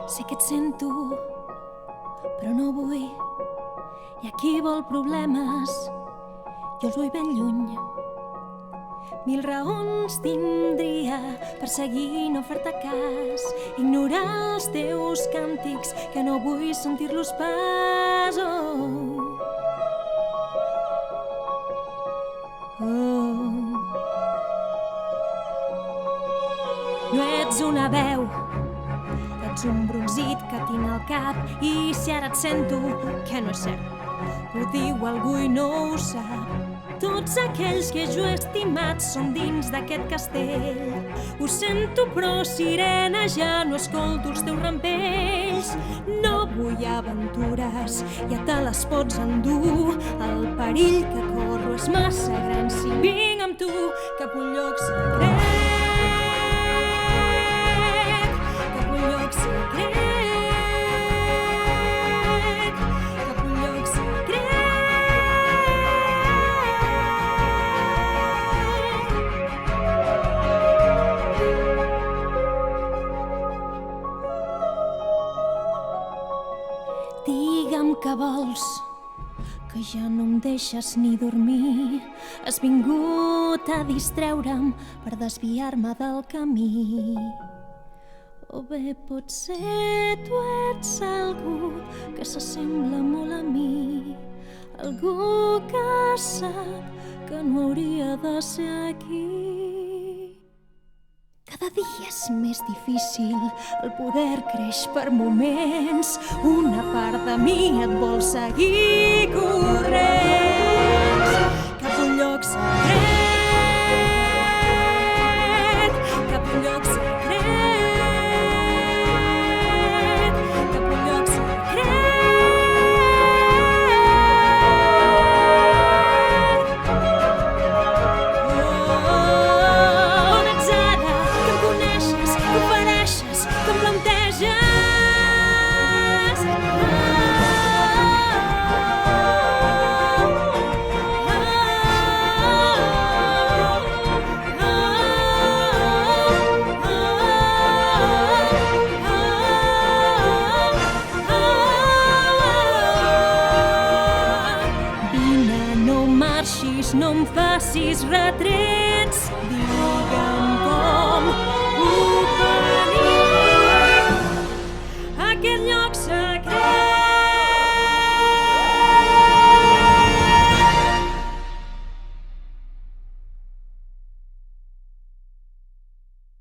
Sé que et sento, però no vull. Hi ha qui vol problemes, jo els vull ben lluny. 1000 raons tindria per seguir i no fer-te cas, ignorar els teus càntics que no vull sentir-los pas. No ets una veu, ets un brunzit que tinc al cap, i si ara et sento, que no és cert, ho diu algú i no ho sap. Tots aquells que jo he estimat són dins d'aquest castell. Ho sento, però, sirena, ja no escolto els teus rampells. No vull aventures, ja te les pots endur. El perill que corro és massa gran si vinc amb tu cap a un lloc secret. Cap a un lloc secret. Digue'm què vols, que ja no em deixes ni dormir. Has vingut a distreure'm per desviar-me del camí. O bé potser tu ets algú que s'assembla molt a mi, algú que sap que no hauria de ser aquí. Cada dia és més difícil, el poder creix per moments. Una part de mi et vol seguir corrents cap a un lloc secret, cap a un lloc secret, cap a un lloc secret. On ets ara? Que em coneixes, que ofereixes, que em planteges. Vine, no marxis, no em facis retrets. Digue'm com puc venir a aquest lloc secret.